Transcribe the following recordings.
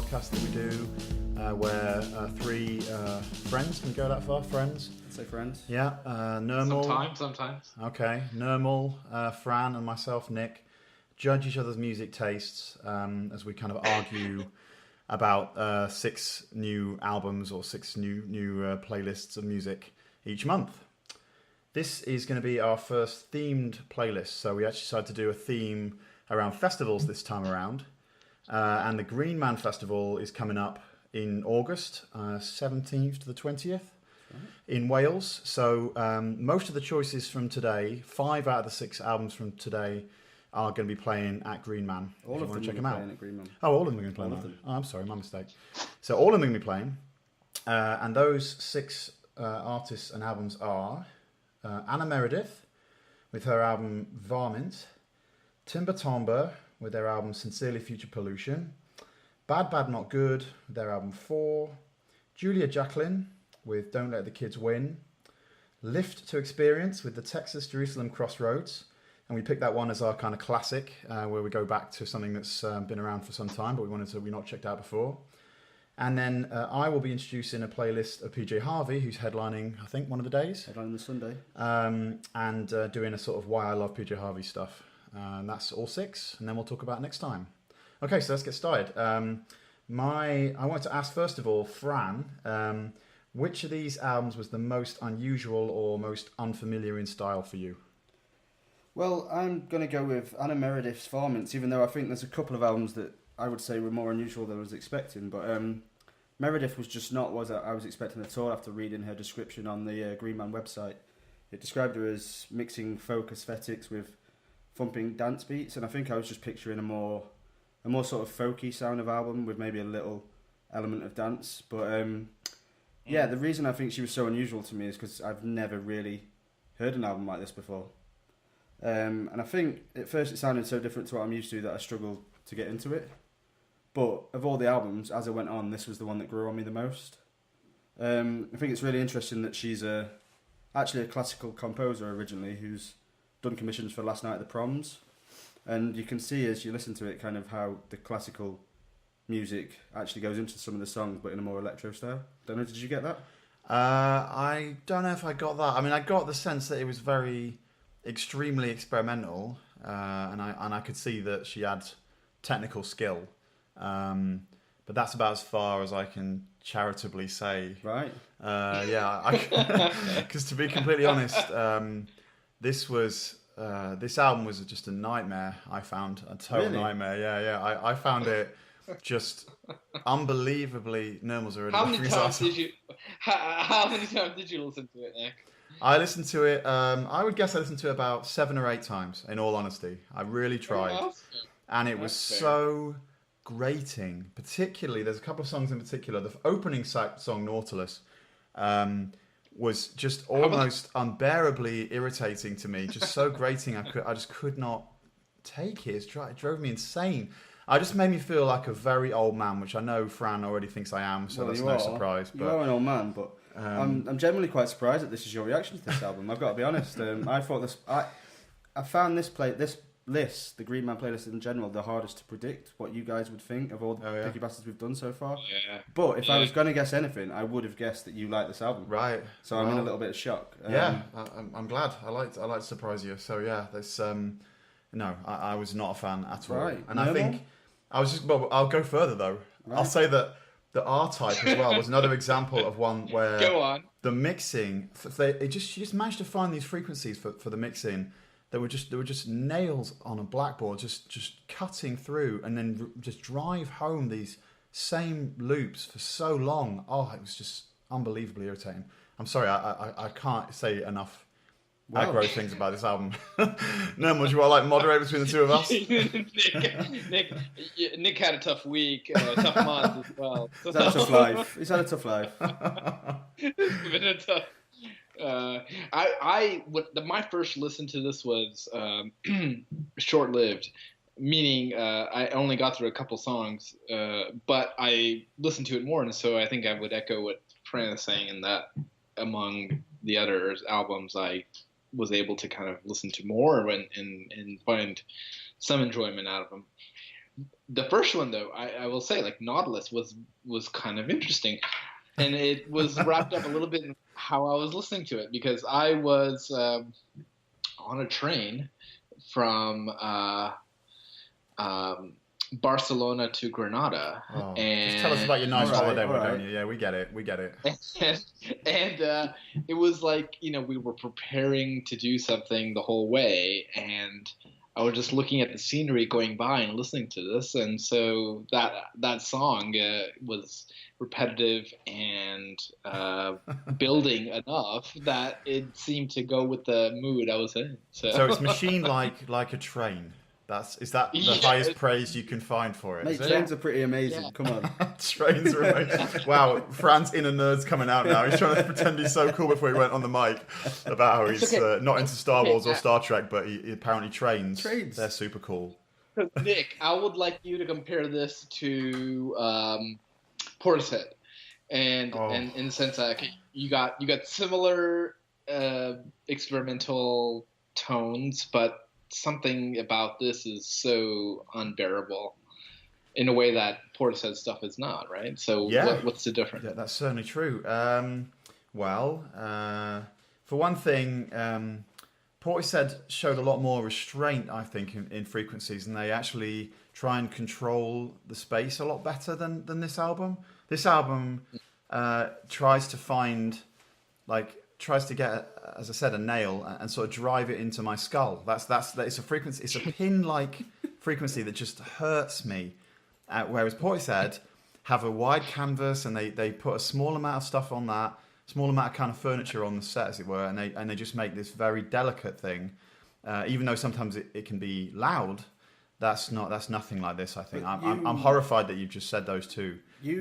podcast that we do where three friends, can we go that far? Friends? I'd say friends. Yeah, Nirmal. Sometimes. Okay, Nirmal, Fran and myself, Nick, judge each other's music tastes as we kind of argue about 6 new albums or 6 new playlists of music each month. This is going to be our first themed playlist, so we actually decided to do a theme around festivals this time around. And the Green Man Festival is coming up in August, 17th to the 20th in Wales. So most of the choices from today, 5 out of the 6 albums from today, are going to be playing at Green Man. All of them check them out. At Green Man. Oh, all of them are going to be playing. Oh, I'm sorry, my mistake. So all of them are going to be playing. And those 6 artists and albums are Anna Merideth with her album Varmint, Timbre with their album Sincerely Future Pollution, BadBadNotGood with their album 4, Julia Jacklin with Don't Let the Kids Win, Lift to Experience with the Texas Jerusalem Crossroads, and we picked that one as our kind of classic, where we go back to something that's been around for some time, but we've not checked out before. And then I will be introducing a playlist of PJ Harvey, who's headlining, I think, one of the days. Headlining the Sunday. And doing a sort of why I love PJ Harvey stuff. And that's all 6, and then we'll talk about it next time. Okay, so let's get started. I wanted to ask, first of all, Fran, which of these albums was the most unusual or most unfamiliar in style for you? Well, I'm going to go with Anna Meredith's Varmints, even though I think there's a couple of albums that I would say were more unusual than I was expecting. But Meredith was just not what I was expecting at all after reading her description on the Green Man website. It described her as mixing folk aesthetics with thumping dance beats, and I think I was just picturing a more sort of folky sound of album with maybe a little element of dance. But the reason I think she was so unusual to me is because I've never really heard an album like this before. And I think at first it sounded so different to what I'm used to that I struggled to get into it. But of all the albums, as I went on, this was the one that grew on me the most. I think it's really interesting that she's actually a classical composer originally who's done commissions for Last Night at the Proms. And you can see as you listen to it kind of how the classical music actually goes into some of the songs, but in a more electro style. Don't know, did you get that? I don't know if I got that. I mean, I got the sense that it was very extremely experimental, and I could see that she had technical skill, but that's about as far as I can charitably say. Right. Because to be completely honest, this album was just a nightmare. I found a total nightmare. Yeah. I found it just unbelievably. Nirmal's already. How many times did you listen to it, Nick? I listened to it. I would guess I listened to it about 7 or 8 times. In all honesty, I really tried, and it was so grating. Particularly, there's a couple of songs in particular. The opening song, Nautilus, was just almost unbearably irritating to me. Just so grating, I just could not take it. It drove me insane. It just made me feel like a very old man, which I know Fran already thinks I am, so that's no surprise. You are an old man, but I'm genuinely quite surprised that this is your reaction to this album. I've got to be honest. I thought I found this list, the Green Man playlist in general, the hardest to predict what you guys would think of all the Picky Bastards we've done so far. Yeah. But if I was going to guess anything, I would have guessed that you like this album. Right. So I'm in a little bit of shock. I'm glad. I like to surprise you. So yeah, there's I was not a fan at all. Right. And I think I was I'll go further though. Right. I'll say that the R-Type as well was another example of one where Go on. The mixing, she just managed to find these frequencies for the mixing. They were just nails on a blackboard, just cutting through, and then just drive home these same loops for so long. Oh, it was just unbelievably irritating. I'm sorry, I can't say enough aggro things about this album. No, would you want to moderate between the two of us? Nick had a tough week, tough month as well. He's had a tough life. It's been a tough. My first listen to this was short-lived, meaning I only got through a couple songs, but I listened to it more, and so I think I would echo what Fran is saying in that among the other albums I was able to kind of listen to more and find some enjoyment out of them. The first one, though, I will say, like Nautilus was kind of interesting, and it was wrapped up a little bit in how I was listening to it because I was on a train from Barcelona to Granada, Oh, and just tell us about your nice holiday, all right. don't you? Yeah, we get it. We get it. and it was like we were preparing to do something the whole way, and I was just looking at the scenery going by and listening to this, and so that song was repetitive and building enough that it seemed to go with the mood I was in. So it's machine like a train. Is that the highest praise you can find for it? Mate, Is it? trains are pretty amazing. Yeah. Come on. Trains are amazing. Wow, Fran's inner nerd's coming out now. He's trying to pretend he's so cool before he went on the mic about how he's not into Star Wars or Star Trek, but he apparently trains. They're super cool. Nick, I would like you to compare this to Portishead, and in the sense that you got similar experimental tones, but something about this is so unbearable in a way that Portishead stuff is not, right? So what's the difference? Yeah, that's certainly true. For one thing, Portishead showed a lot more restraint, I think, in frequencies, and they actually try and control the space a lot better than this album. This album tries to get, as I said, a nail and sort of drive it into my skull. It's a frequency. It's a pin-like frequency that just hurts me. Whereas Portishead have a wide canvas and they put a small amount of stuff on that, small amount of kind of furniture on the set, as it were, and they just make this very delicate thing. Even though sometimes it can be loud, that's nothing like this. I think I'm horrified that you've just said those two. You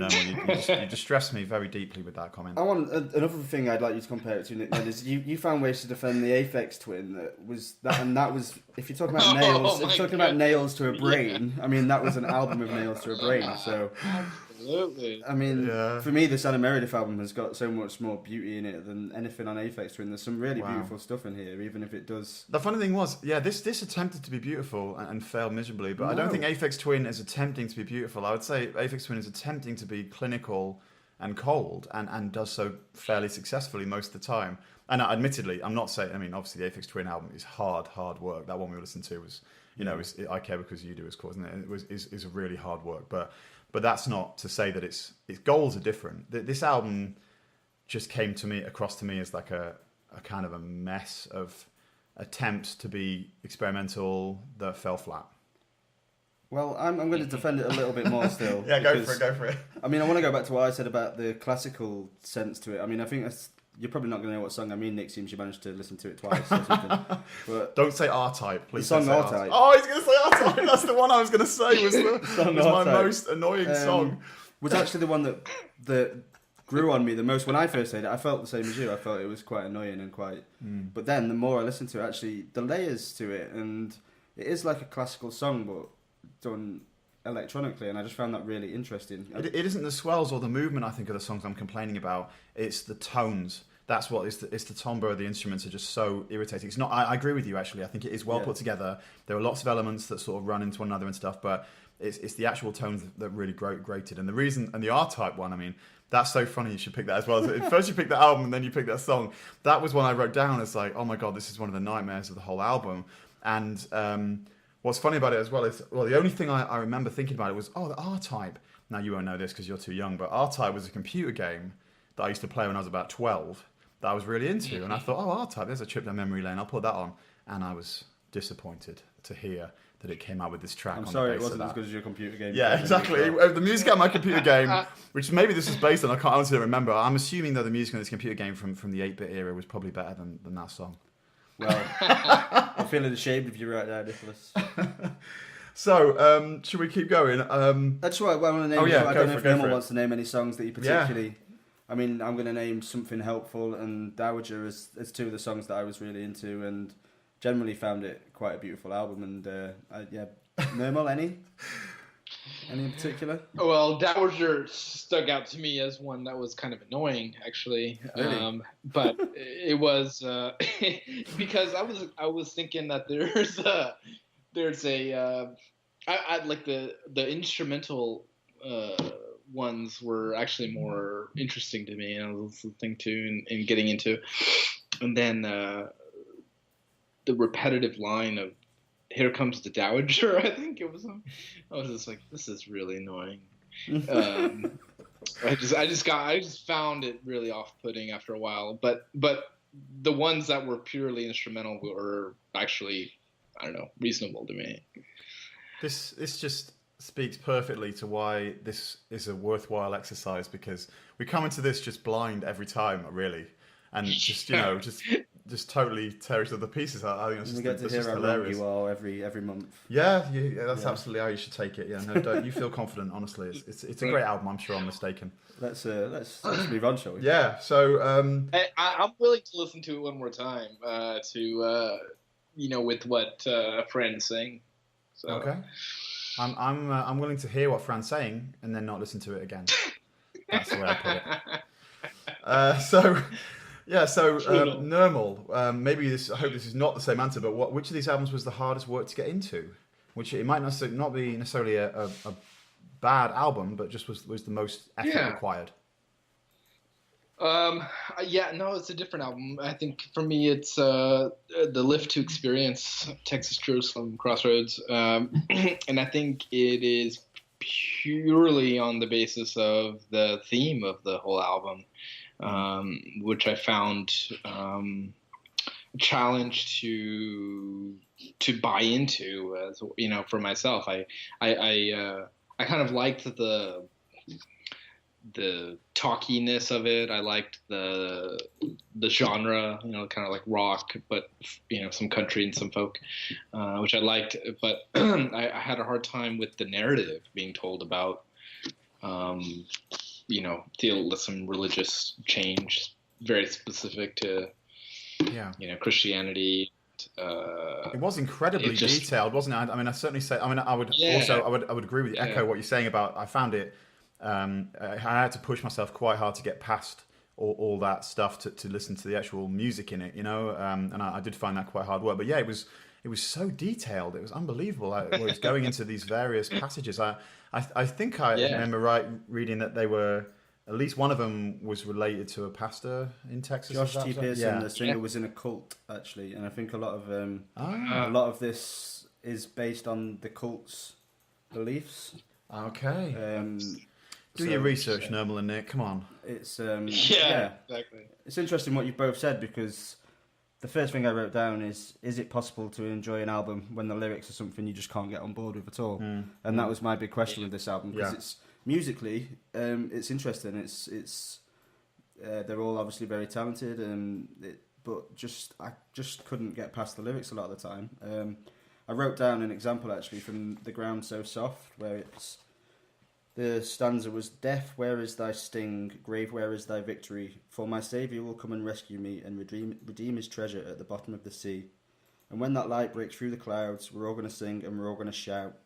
distressed me very deeply with that comment. I want another thing I'd like you to compare it to, Nick, is you found ways to defend the Aphex Twin that was if you're talking about nails, if you're talking about nails to a brain, I mean that was an album of nails to a brain. So Absolutely. I mean, for me, this Anna Merideth album has got so much more beauty in it than anything on Aphex Twin. There's some really beautiful stuff in here, even if it does. The funny thing was, this attempted to be beautiful and failed miserably, but I don't think Aphex Twin is attempting to be beautiful. I would say Aphex Twin is attempting to be clinical and cold and does so fairly successfully most of the time. And admittedly, I'm not saying, I mean, obviously the Aphex Twin album is hard work. That one we listened to was, I Care Because You Do, of course, isn't it? It is a really hard work, but that's not to say that its goals are different. This album just came across to me as like a kind of a mess of attempts to be experimental that fell flat. Well, I'm going to defend it a little bit more still. Yeah, go for it. I mean, I want to go back to what I said about the classical sense to it. I mean, I think you're probably not going to know what song I mean, Nick, since you managed to listen to it twice or something. But don't say R-Type, please. The song R-Type. Oh, he's going to say R-Type. That's the one I was going to say was my most annoying song. Was actually the one that grew on me the most. When I first heard it, I felt the same as you. I felt it was quite annoying and quite... But then the more I listened to it, actually, the layers to it, and it is like a classical song, but done electronically, and I just found that really interesting. It isn't the swells or the movement, I think, of the songs I'm complaining about. It's the tones. That's what it's the timbre of the instruments are just so irritating. It's not. I agree with you, actually. I think it is well put together. There are lots of elements that sort of run into one another and stuff, but it's the actual tones that really grated. And the reason, and the R-Type one, I mean, that's so funny. You should pick that as well. First you pick the album, and then you pick that song. That was one I wrote down as like, oh my god, this is one of the nightmares of the whole album. And what's funny about it as well is, the only thing I remember thinking about it was, the R-Type. Now, you won't know this because you're too young, but R-Type was a computer game that I used to play when I was about 12 that I was really into. And I thought, R-Type, there's a trip down memory lane. I'll put that on. And I was disappointed to hear that it came out with this track. I'm sorry, it wasn't as good as your computer game. Yeah, exactly. The music on my computer game, which maybe this is based on, I can't honestly remember. I'm assuming that the music on this computer game from the 8-bit era was probably better than that song. Well, I'm feeling ashamed of you right now, Nicholas. So, should we keep going? That's what I want to name. I don't know if Nirmal wants to name any songs that he particularly... Yeah. I mean, I'm going to name Something Helpful and Dowager as two of the songs that I was really into, and generally found it quite a beautiful album. And Nirmal, any in particular? Well, Dowager stuck out to me as one that was kind of annoying, actually. Really? But it was because I was thinking that there's a I like the instrumental ones were actually more interesting to me, and I was listening to and getting into. And then the repetitive line of "Here comes the Dowager," I think it was. I was just like, this is really annoying. I just found it really off-putting after a while. But the ones that were purely instrumental were actually, I don't know, reasonable to me. This just speaks perfectly to why this is a worthwhile exercise, because we come into this just blind every time, really, and just just totally tear each other to pieces. I think it's just, we get to hear how wrong you are every month. Yeah, that's absolutely how you should take it. Yeah, no, don't you feel confident? Honestly, it's a great album. I'm sure I'm mistaken. Let's move on, shall we? Yeah. So I'm willing to listen to it one more time. With what Fran's saying. So. Okay. I'm willing to hear what Fran's saying and then not listen to it again. That's the way I put it. So Nirmal, maybe I hope this is not the same answer, but which of these albums was the hardest work to get into? Which it might not be necessarily a bad album, but just was the most effort required. It's a different album. I think for me, it's the Lift to Experience, Texas Jerusalem Crossroads, and I think it is purely on the basis of the theme of the whole album, which I found a challenge to buy into, as for myself. I kind of liked the talkiness of it. I liked the genre, kind of like rock, but some country and some folk, which I liked. But I had a hard time with the narrative being told about, some religious change, very specific to, Christianity. It was incredibly detailed, wasn't it? I mean, I certainly say. I mean, I would agree with you. Echo what you're saying about. I found it. I had to push myself quite hard to get past all that stuff to listen to the actual music in it, and I did find that quite hard work. But yeah, it was so detailed. It was unbelievable. Where it was going into these various passages. I think I remember reading that they were, at least one of them was related to a pastor in Texas. Josh T. Pearson, the singer, was in a cult actually, and I think a lot of this is based on the cult's beliefs. Okay. Do your research, Nirmal and Nick. Come on. It's exactly. It's interesting what you've both said, because the first thing I wrote down is it possible to enjoy an album when the lyrics are something you just can't get on board with at all? And that was my big question with this album, because it's musically, it's interesting. It's they're all obviously very talented, but I just couldn't get past the lyrics a lot of the time. I wrote down an example actually from The Ground So Soft, where the stanza was, "Death, where is thy sting? Grave, where is thy victory? For my Saviour will come and rescue me and redeem his treasure at the bottom of the sea. And when that light breaks through the clouds, we're all going to sing and we're all going to shout.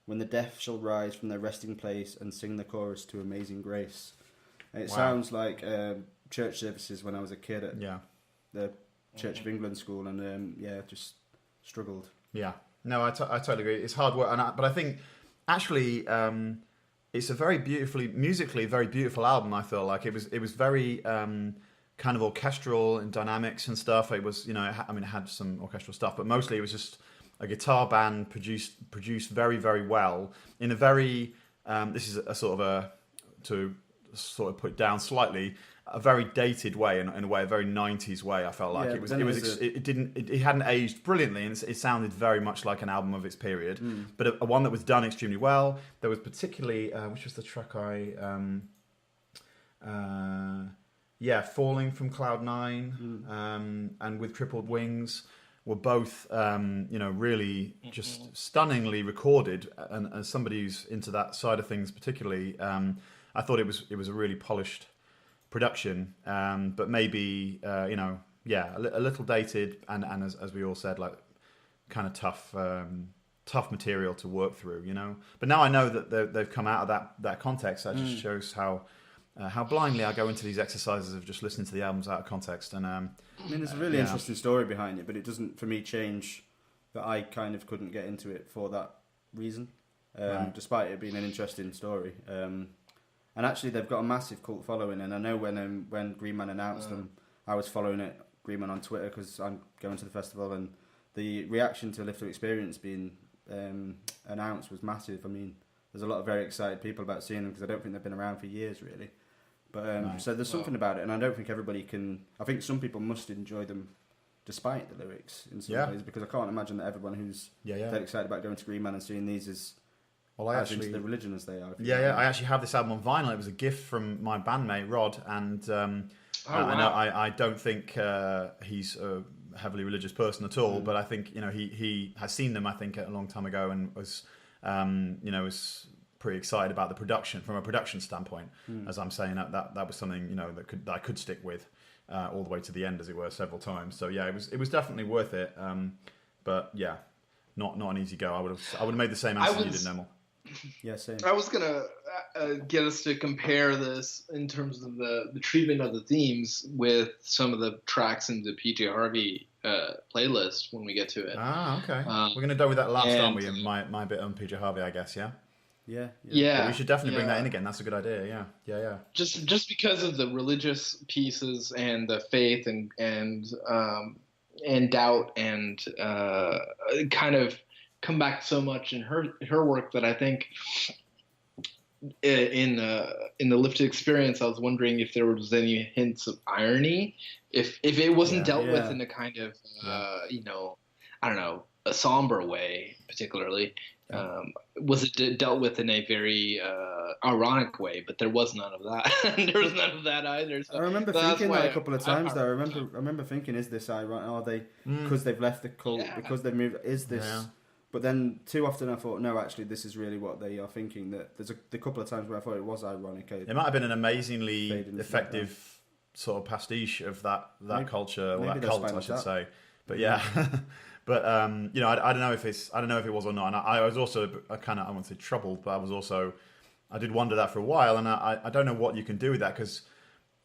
When the deaf shall rise from their resting place and sing the chorus to Amazing Grace." And it sounds like church services when I was a kid at the Church of England school, and just struggled. Yeah. No, I totally agree. It's hard work, but I think actually it's a musically very beautiful album. I feel like it was very kind of orchestral and dynamics and stuff. It was, it had some orchestral stuff, but mostly it was just a guitar band produced very, very well in a very. This is to sort of put down slightly, a very dated way, in a way, a very 90s way. I felt like it hadn't aged brilliantly, and it sounded very much like an album of its period, but a one that was done extremely well. There was particularly which was the track Falling from Cloud 9 and With Crippled Wings were both really just stunningly recorded, and as somebody who's into that side of things particularly, I thought it was a really polished production, but maybe a little dated, and as we all said, like kind of tough material to work through, But now I know that they've come out of that context. That just shows how blindly I go into these exercises of just listening to the albums out of context. And there's a really interesting story behind it, but it doesn't, for me, change that I kind of couldn't get into it for that reason. Right. despite it being an interesting story. And actually, they've got a massive cult following. And I know when Green Man announced them, I was following Green Man on Twitter because I'm going to the festival, and the reaction to Lift to Experience being announced was massive. I mean, there's a lot of very excited people about seeing them because I don't think they've been around for years, really. But so there's something about it, and I don't think everybody can. I think some people must enjoy them despite the lyrics in some ways, because I can't imagine that everyone who's that excited about going to Green Man and seeing these is as into the religion as they are. I actually have this album on vinyl. It was a gift from my bandmate Rod, and I don't think he's a heavily religious person at all, but I think he has seen them. I think a long time ago, and was was pretty excited about the production from a production standpoint. As I'm saying, that was something that I could stick with all the way to the end, as it were, several times. So yeah, it was definitely worth it. But yeah, not an easy go. I would have made the same answer you did, Nirmal. Yeah, same. I was gonna get us to compare this in terms of the treatment of the themes with some of the tracks in the PJ Harvey playlist when we get to it. Okay. We're gonna go with that last, aren't we? And my bit on PJ Harvey, I guess. Yeah. Yeah. But we should definitely bring that in again. That's a good idea. Yeah. Just because of the religious pieces and the faith and doubt and kind of come back so much in her work that I think in the Lifted Experience, I was wondering if there was any hints of irony, if it wasn't dealt with in a kind of I don't know, a somber way, particularly. Was it dealt with in a very ironic way? But there was none of that. There was none of that either. So I remember thinking that a couple of times. Though I remember thinking, is this ironic? Are they because they've left the cult? Because they've moved? Is this? Yeah. But then too often I thought, no, actually, this is really what they are thinking. That there's a couple of times where I thought it was ironic. It might have been an amazingly effective sort of pastiche of that culture, or that cult, I should say. But yeah. But I don't know if it was or not. And I was also I won't say troubled, but I did wonder that for a while, and I don't know what you can do with that, because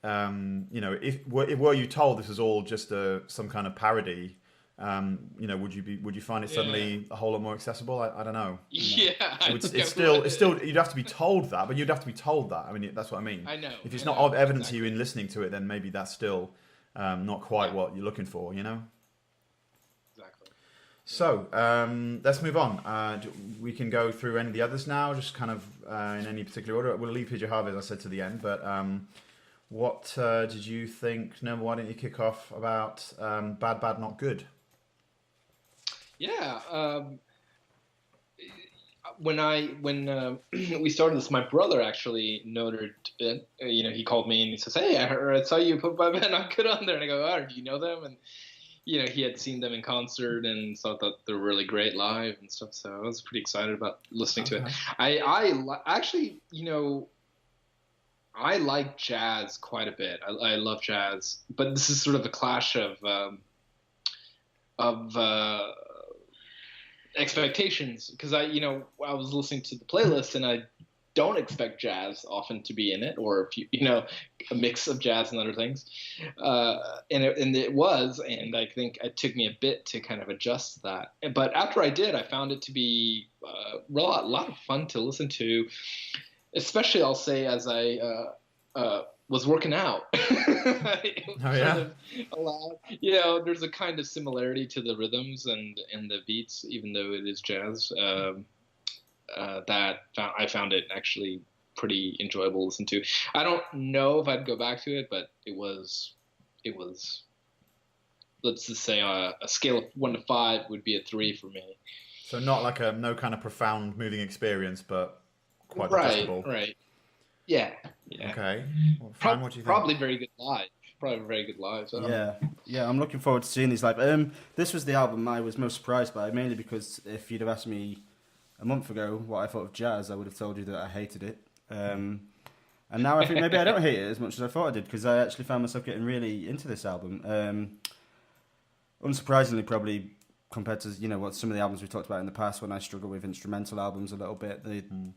if were you told this was all just some kind of parody, would you find it suddenly a whole lot more accessible? I don't know. It's still you'd have to be told that, but you'd have to be told that. I mean, that's what I mean. I know. If it's not evident to you in listening to it, then maybe that's still not quite what you're looking for. So let's move on. We can go through any of the others now, just kind of in any particular order. We'll leave PJ Harvey, as I said, to the end. But what did you think? Nirmal, why don't you kick off about Bad Bad Not Good? Yeah. When we started this, my brother actually noted it. He called me and he says, "Hey, I saw you put Bad Bad Not Good on there." And I go, "Oh, do you know them?" And he had seen them in concert and thought that they were really great live and stuff. So I was pretty excited about listening to it. I actually, I like jazz quite a bit. I love jazz, but this is sort of a clash of expectations, because I was listening to the playlist and I don't expect jazz often to be in it, or a mix of jazz and other things, and it was, and I think it took me a bit to kind of adjust to that. But after I did, I found it to be a lot of fun to listen to, especially I'll say as I was working out. There's a kind of similarity to the rhythms and the beats, even though it is jazz. I found it actually pretty enjoyable to listen to. I don't know if I'd go back to it, but it was let's just say a scale of 1 to 5 would be a 3 for me. So not like no kind of profound moving experience, but quite digestible. Right. Yeah. Okay. Well, Fran, what do you think? Probably very good live. So. Yeah. I'm looking forward to seeing these live. This was the album I was most surprised by, mainly because if you'd have asked me a month ago what I thought of jazz, I would have told you that I hated it. And now I think maybe I don't hate it as much as I thought I did, because I actually found myself getting really into this album. Unsurprisingly, probably compared to what some of the albums we talked about in the past, when I struggle with instrumental albums a little bit.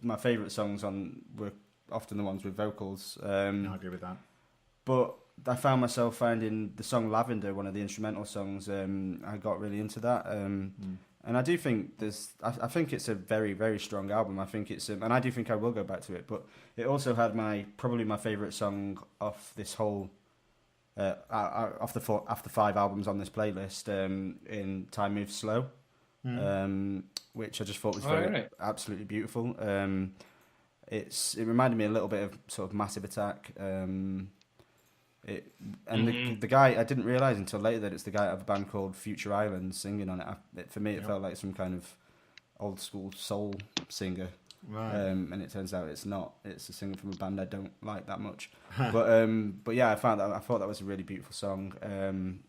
My favourite songs were often the ones with vocals. I agree with that. But I found myself finding the song Lavender, one of the instrumental songs, I got really into that. And I do think I think it's a very, very strong album. I think it's, and I do think I will go back to it. But it also had probably my favourite song off this whole, after 5 albums on this playlist, in Time Moves Slow, which I just thought was absolutely beautiful. It reminded me a little bit of sort of Massive Attack. The guy, I didn't realise until later that it's the guy out of a band called Future Islands singing on it. For me, it felt like some kind of old school soul singer, right. And it turns out it's not. It's a singer from a band I don't like that much. But yeah, I thought that was a really beautiful song. And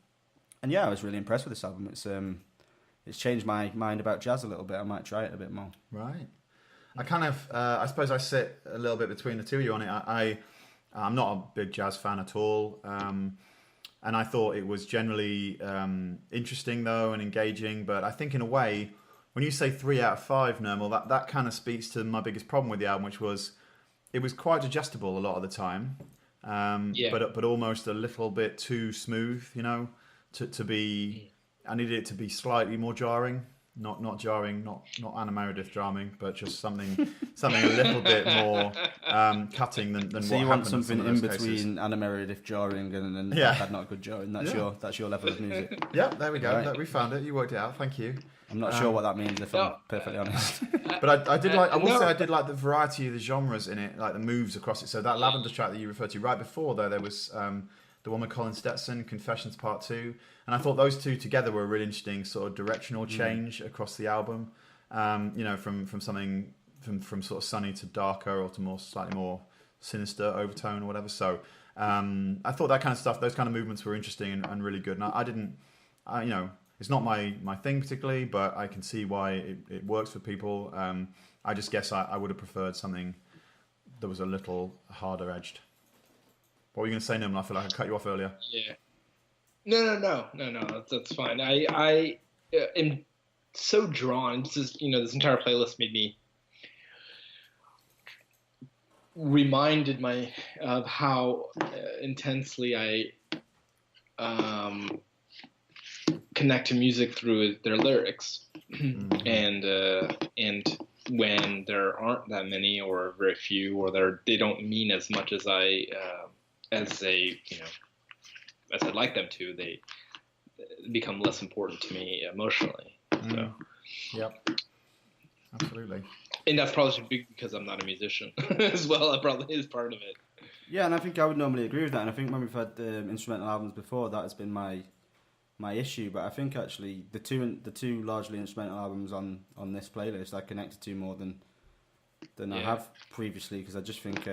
yeah, I was really impressed with this album. It's changed my mind about jazz a little bit. I might try it a bit more. Right. I kind of, I suppose I sit a little bit between the two of you on it. I'm not a big jazz fan at all, and I thought it was generally interesting though and engaging. But I think in a way, when you say 3 out of 5, Nirmal, that kind of speaks to my biggest problem with the album, which was it was quite digestible a lot of the time, but almost a little bit too smooth, to be. I needed it to be slightly more jarring. Not jarring, not Anna Merideth jarring, but just something a little bit more cutting than so what happened. So you want something in between cases. Anna Merideth jarring and BadBadNotGood jarring. That's your level of music. Yeah, there we go. Right. We found it. You worked it out. Thank you. I'm not sure what that means, if I'm perfectly honest. But I did like. I will say I did like the variety of the genres in it, like the moves across it. So that Lavender track that you referred to right before, though, there was the one with Colin Stetson, Confessions Part 2. And I thought those two together were a really interesting sort of directional change across the album. From something from sort of sunny to darker or to more slightly more sinister overtone or whatever. So I thought that kind of stuff, those kind of movements were interesting and really good. And it's not my thing particularly, but I can see why it works for people. I just guess I would have preferred something that was a little harder edged. What were you going to say, Nirmal? I feel like I cut you off earlier. Yeah. No. That's fine. I am so drawn. This entire playlist made me reminded of how intensely I connect to music through their lyrics, and when there aren't that many or very few, or they don't mean as much as as I'd like them to, they become less important to me emotionally. So. Yep. Absolutely. And that's probably because I'm not a musician as well. That probably is part of it. Yeah, and I think I would normally agree with that. And I think when we've had instrumental albums before, that has been my issue. But I think actually the two largely instrumental albums on this playlist I connected to more than I have previously, because I just think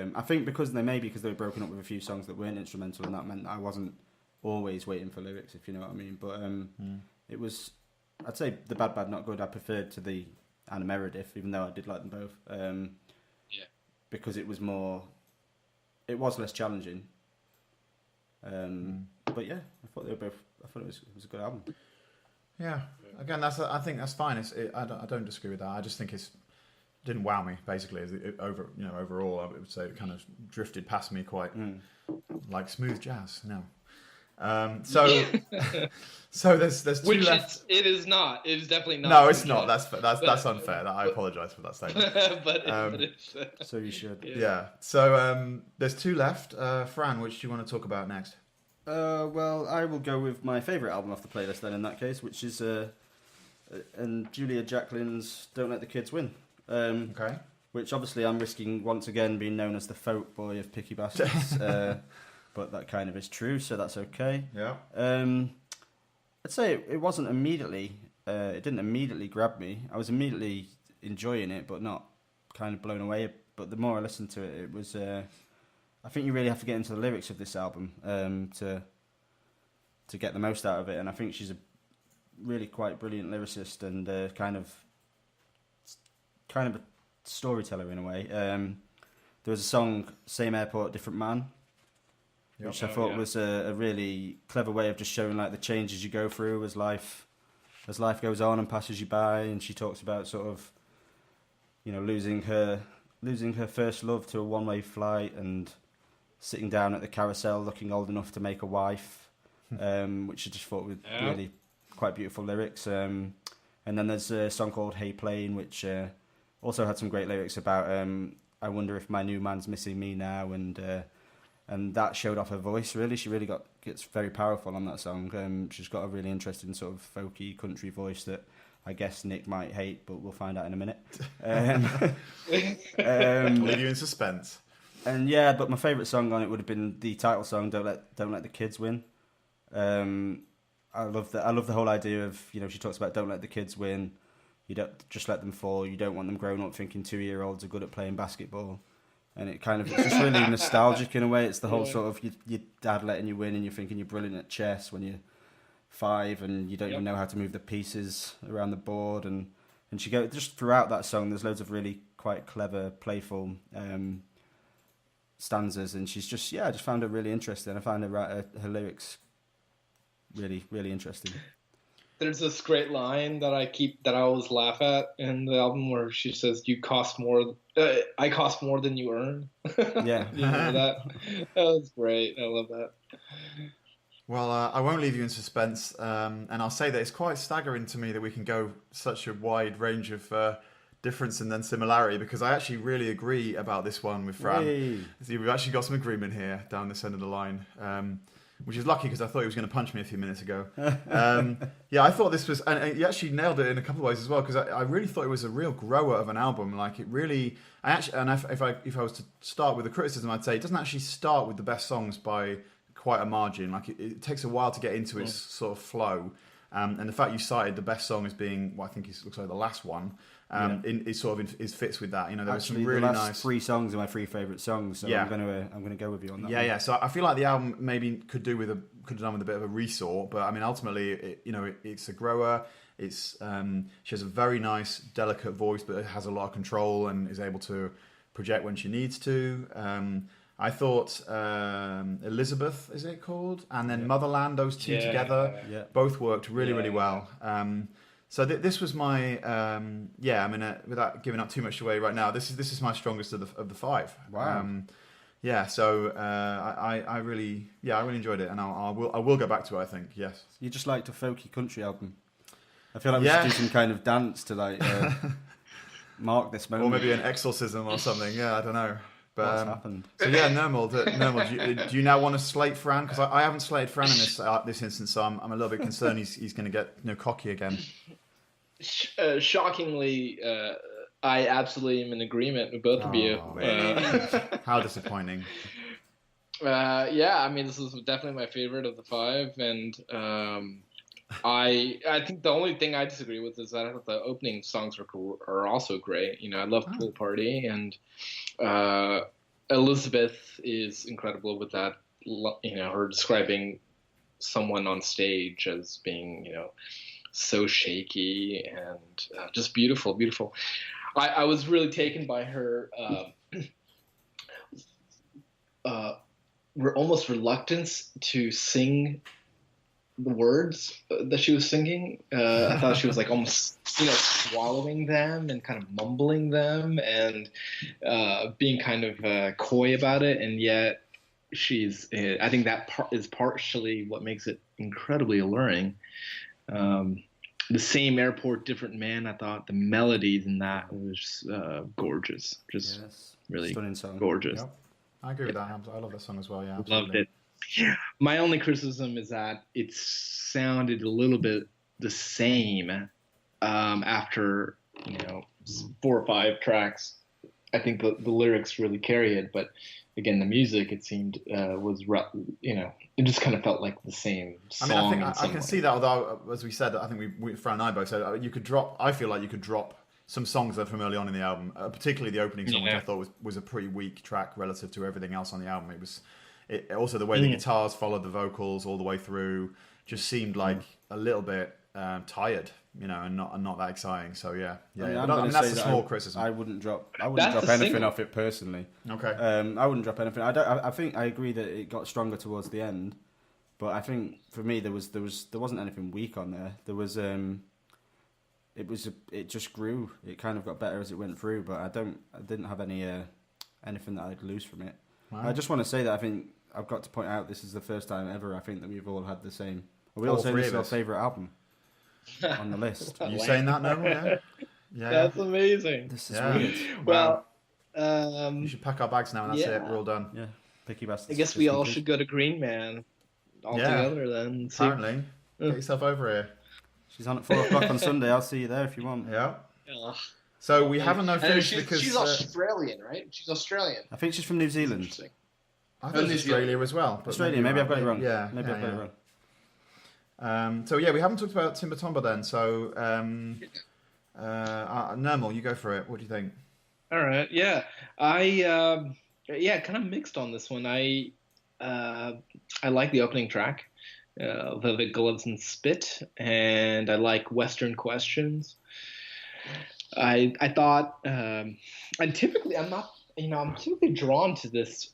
because they were broken up with a few songs that weren't instrumental, and that meant that I wasn't always waiting for lyrics, if you know what I mean. But it was, I'd say the BadBadNotGood I preferred to the Anna Merideth, even though I did like them both. Because it was less challenging. But yeah, I thought it was a good album. Yeah. Again, I think that's fine. I don't disagree with that. I just think it didn't wow me. Basically, overall, I would say it kind of drifted past me quite like smooth jazz. No. So there's two Which left. It is not. It is definitely not. No, it's not. That's unfair. I apologise for that statement. but it's, so you should. Yeah. So there's two left. Fran, which do you want to talk about next? Well, I will go with my favourite album off the playlist then, in that case, which is and Julia Jacklin's "Don't Let the Kids Win." Okay. Which obviously I'm risking once again being known as the folk boy of Picky Bastards, but that kind of is true, so that's okay. Yeah. I'd say it wasn't immediately. It didn't immediately grab me. I was immediately enjoying it, but not kind of blown away. But the more I listened to it, it was. I think you really have to get into the lyrics of this album to get the most out of it, and I think she's a really quite brilliant lyricist and kind of a storyteller in a way. There was a song, "Same Airport, Different Man," which I thought was a really clever way of just showing like the changes you go through as life goes on and passes you by. And she talks about sort of, losing her first love to a one-way flight and sitting down at the carousel looking old enough to make a wife, which I just thought was really quite beautiful lyrics. And And then there's a song called Hey Plane, which also had some great lyrics about I wonder if my new man's missing me now, and that showed off her voice. Really, she really gets very powerful on that song. She's got a really interesting sort of folky country voice that I guess Nick might hate, but we'll find out in a minute. Leave you in suspense. And yeah, but my favourite song on it would have been the title song, "Don't Let the Kids Win." I love the whole idea of, you know, she talks about don't let the kids win. You don't just let them fall. You don't want them growing up thinking 2-year-olds are good at playing basketball. And it's just really nostalgic in a way. It's the whole sort of your dad letting you win and you're thinking you're brilliant at chess when you're 5 and you don't even know how to move the pieces around the board. And she goes just throughout that song. There's loads of really quite clever, playful stanzas, and she's just I just found her really interesting. I found her lyrics really, really interesting. There's this great line that I always laugh at in the album where she says, "You cost more. I cost more than you earn." Yeah, you remember that? That was great. I love that. Well, I won't leave you in suspense, and I'll say that it's quite staggering to me that we can go such a wide range of difference and then similarity, because I actually really agree about this one with Fran. Hey. See, we've actually got some agreement here down this end of the line. Which is lucky because I thought he was going to punch me a few minutes ago. Yeah, I thought this was, and he actually nailed it in a couple of ways as well, because I really thought it was a real grower of an album. Like it really, if I was to start with the criticism, I'd say it doesn't actually start with the best songs by quite a margin. Like it takes a while to get into its sort of flow. And the fact you cited the best song as being, well, I think it looks like the last one, it sort of fits with that. You know, there actually, was some really the last nice 3 songs are my 3 favourite songs. So I'm gonna go with you on that. Yeah. So I feel like the album maybe could have done with a bit of a resort, but I mean, ultimately, it's a grower. It's she has a very nice, delicate voice, but it has a lot of control and is able to project when she needs to. I thought Elizabeth, is it called? And then Motherland, those two together, both worked really, really well. So this was my, without giving up too much away right now, this is my strongest of the 5. Wow. So I really enjoyed it, and I will go back to it, I think, yes. You just liked a folky country album. I feel like we should do some kind of dance to mark this moment. Or maybe an exorcism or something, I don't know. But, what's happened? So yeah, Nirmal, do you now want to slate Fran? Because I haven't slated Fran in this instance, so I'm a little bit concerned he's going to get cocky again. Shockingly, I absolutely am in agreement with both of you. How disappointing. I mean, this is definitely my favorite of the 5, and I think the only thing I disagree with is that I thought the opening songs are also great. You know, I love Pool Party, and Elizabeth is incredible with that. You know, her describing someone on stage as being, so shaky and just beautiful, beautiful. I was really taken by her almost reluctance to sing the words that she was singing. I thought she was like almost, swallowing them and kind of mumbling them and being kind of coy about it. And yet I think that is partially what makes it incredibly alluring. The Same Airport, Different Man, I thought the melodies in that was gorgeous. Just really stunning song. Gorgeous. Yep. I agree with that. I love that song as well, yeah. Absolutely. Loved it. My only criticism is that it sounded a little bit the same after 4 or 5 tracks. I think the lyrics really carry it, but again, the music, it seemed it just kind of felt like the same song. I mean, I can see that. Although, as we said, I think Fran and I both said I feel like you could drop some songs that are from early on in the album, particularly the opening song, which I thought was a pretty weak track relative to everything else on the album. Also, the way the guitars followed the vocals all the way through just seemed like a little bit tired, and not that exciting. So yeah. I mean, that's a small criticism. I wouldn't drop anything off it personally. Okay. I wouldn't drop anything. I think I agree that it got stronger towards the end, but I think for me there wasn't anything weak on there. There was it just grew. It kind of got better as it went through, but I didn't have anything that I'd lose from it. Wow. I just want to say that I think I've got to point out this is the first time ever I think that we've all had the same. We all say this is our favourite album. on the list. You saying that, Nirmal? Yeah. Yeah. That's amazing. This is Yeah. weird. Well, You should pack our bags now, and that's it. We're all done. Yeah, Picky Bastards. I guess we all should go to Green Man all Yeah. together then. Apparently, get yourself over here. She's on at 4 o'clock on Sunday. I'll see you there if you want. Yeah. Ugh. So we haven't no I know finish because she's Australian, right? She's Australian. I think she's from New Zealand. Interesting. I thought it was New Zealand. Australia as well. But Australia, maybe I've got it wrong. Yeah, maybe I've got it wrong. So yeah, we haven't talked about Timbre Tomba then. So Nirmal, you go for it. What do you think? All right. Yeah. I kind of mixed on this one. I like the opening track, the Gloves and Spit, and I like Western Questions. I thought, and typically I'm not, I'm typically drawn to this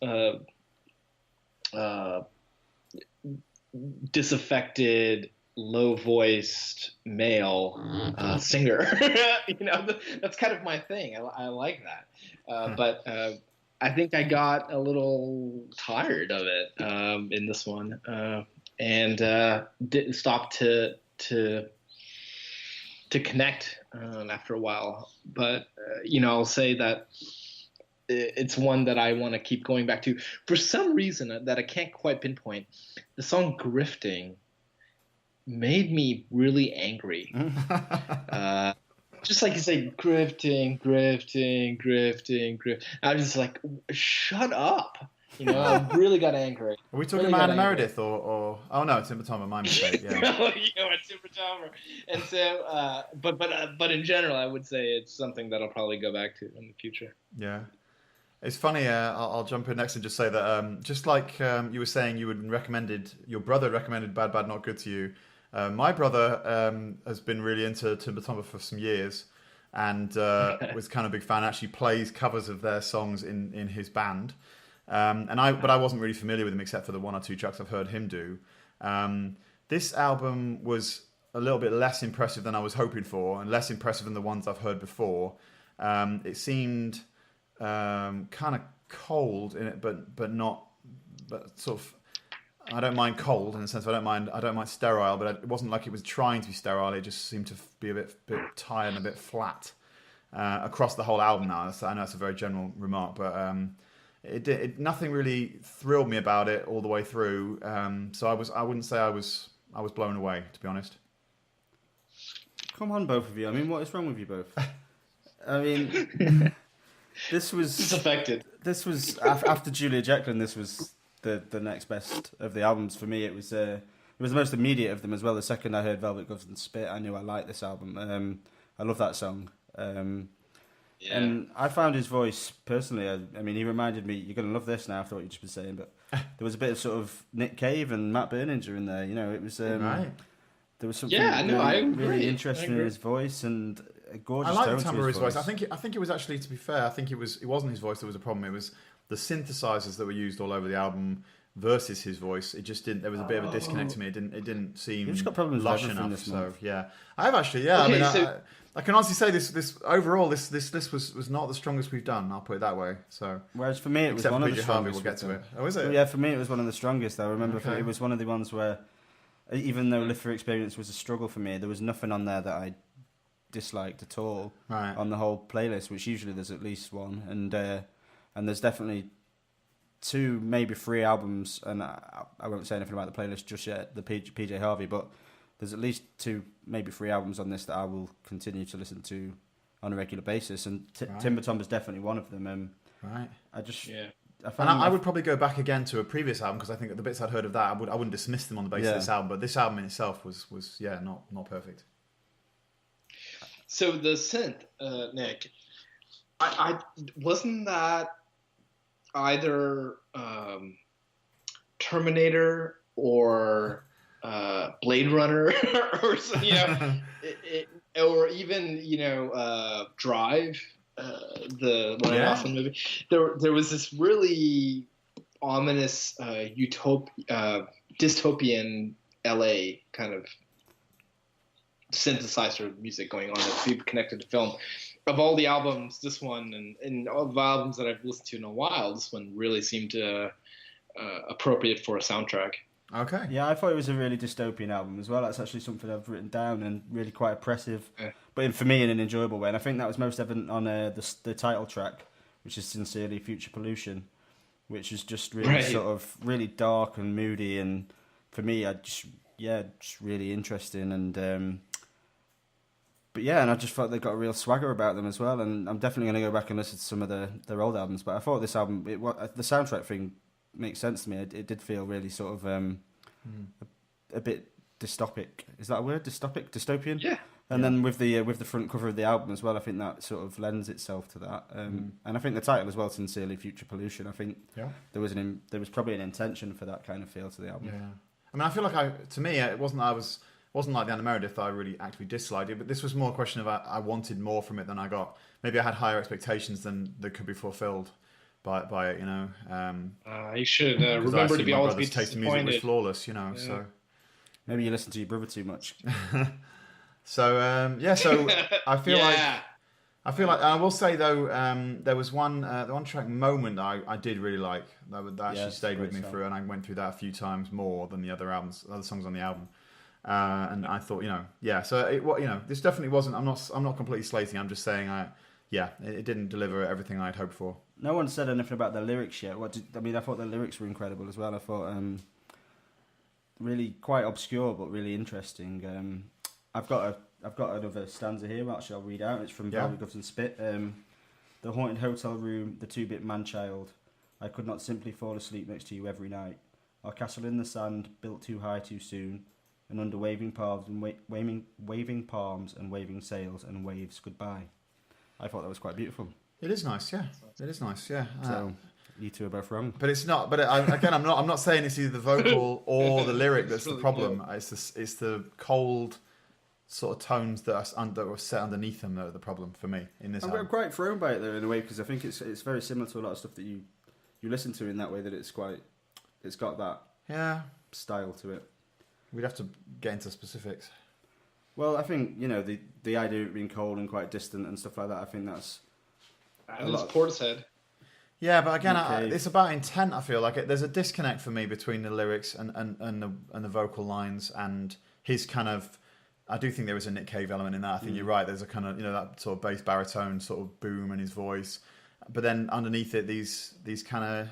disaffected, low-voiced male singer. That's kind of my thing. I like that, but I think I got a little tired of it in this one, and didn't stop to connect after a while. But I'll say that it's one that I want to keep going back to for some reason that I can't quite pinpoint. The song "Grifting" made me really angry. Just like you say, grifting. I was just like, shut up. I really got angry. Are we talking about Anna Merideth or oh no, Timbre Tomba, my mistake. Yeah. Timbre Tomba. And so, but in general, I would say it's something that I'll probably go back to in the future. Yeah. It's funny, I'll jump in next and just say that just like you were saying your brother recommended Bad Bad Not Good to you, my brother has been really into Timbre Tomba for some years and was kind of a big fan, actually plays covers of their songs in his band. But I wasn't really familiar with him except for the one or two tracks I've heard him do. This album was a little bit less impressive than I was hoping for and less impressive than the ones I've heard before. It seemed kind of cold in it, but sort of. I don't mind cold in the sense of I don't mind sterile, but it wasn't like it was trying to be sterile. It just seemed to be a bit tired and a bit flat across the whole album. Now I know it's a very general remark, but nothing really thrilled me about it all the way through. So I wouldn't say I was blown away, to be honest. Come on, both of you. I mean, what is wrong with you both? I mean. This was disaffected. This was after Julia Jacklin. This was the next best of the albums for me. It was the most immediate of them as well. The second I heard Velvet Gloves and Spit, I knew I liked this album. I love that song. And I found his voice personally. I mean, he reminded me. You're gonna love this now after what you've just been saying, but there was a bit of sort of Nick Cave and Matt Berninger in there. It was right. There was something really interesting in his voice and a gorgeous I tone like the timbre of his voice. I think it was actually, to be fair, I think it wasn't his voice that was a problem. It was the synthesizers that were used all over the album versus his voice. It just didn't. There was a bit of a disconnect to me. It didn't seem. You've just got problems lush with enough. this So month. yeah, I have actually. Yeah, Okay, I mean, I can honestly say this overall this list was not the strongest we've done. I'll put it that way. So whereas for me it was except one for of the PJ Harvey, strongest. we'll get to we've it. done. Oh, is it? Yeah, for me it was one of the strongest. I remember Okay. it was one of the ones where, even though Live for Experience was a struggle for me, there was nothing on there that I disliked at all. Right. On the whole playlist, which usually there's at least one, and there's definitely 2, maybe 3 albums, and I won't say anything about the playlist just yet, the PJ Harvey, but there's at least 2, maybe 3 albums on this that I will continue to listen to on a regular basis, and Right. Timbre Tomba is definitely one of them. Right. I would probably go back again to a previous album because I think the bits I'd heard of that, I wouldn't dismiss them on the basis of this album, but this album in itself was not perfect. So the synth, Nick, I wasn't that either Terminator or Blade Runner or or even Drive, the Ryan Gosling movie. There was this really ominous dystopian LA kind of synthesizer music going on that's super connected to film. Of all the albums, this one and all the albums that I've listened to in a while, this one really seemed appropriate for a soundtrack. Okay. Yeah, I thought it was a really dystopian album as well. That's actually something I've written down and really quite oppressive, but for me in an enjoyable way. And I think that was most evident on the title track, which is Sincerely Future Pollution, which is just really sort of really dark and moody. And for me, just really interesting. And but yeah, and I just felt they got a real swagger about them as well. And I'm definitely going to go back and listen to some of their old albums. But I thought this album, the soundtrack thing makes sense to me. It did feel really sort of a bit dystopic. Is that a word? Dystopian? Yeah. And then with the front cover of the album as well, I think that sort of lends itself to that. And I think the title as well, Sincerely Future Pollution. I think there was probably an intention for that kind of feel to the album. Yeah. I mean, I feel like to me, it wasn't like the Anna Merideth that I really actively disliked it, but this was more a question of I wanted more from it than I got. Maybe I had higher expectations than that could be fulfilled by it, you know. You should remember to be always be taste in music was flawless, you know. So maybe you listen to your brother too much. So I feel like I will say though, there was the one track Moment I did really like that actually stayed with me through, and I went through that a few times more than the other songs on the album. And I thought, so this definitely wasn't. I'm not completely slating. I'm just saying, it didn't deliver everything I'd hoped for. No one said anything about the lyrics yet. I thought the lyrics were incredible as well. I thought really quite obscure but really interesting. I've got another stanza here, which I'll read out. It's from Velvet Gloves and Spit. The haunted hotel room, the 2-bit man-child. I could not simply fall asleep next to you every night. Our castle in the sand, built too high too soon. And under waving palms and waving palms and waving sails and waves goodbye. I thought that was quite beautiful. It is nice, yeah. It is nice, yeah. So you two are both wrong. But it's not. But I'm not saying it's either the vocal or the lyric that's the problem. Cool. It's the cold sort of tones that were set underneath them that are the problem for me in this. I'm quite thrown by it though in a way because I think it's very similar to a lot of stuff that you listen to in that way that it's got that style to it. We'd have to get into specifics. Well, I think the idea of it being cold and quite distant and stuff like that. I think that's Portishead. Yeah, but again, it's about intent. I feel like there's a disconnect for me between the lyrics and the vocal lines and his kind of. I do think there is a Nick Cave element in that. I think you're right. There's a kind of that sort of bass baritone sort of boom in his voice, but then underneath it, these kind of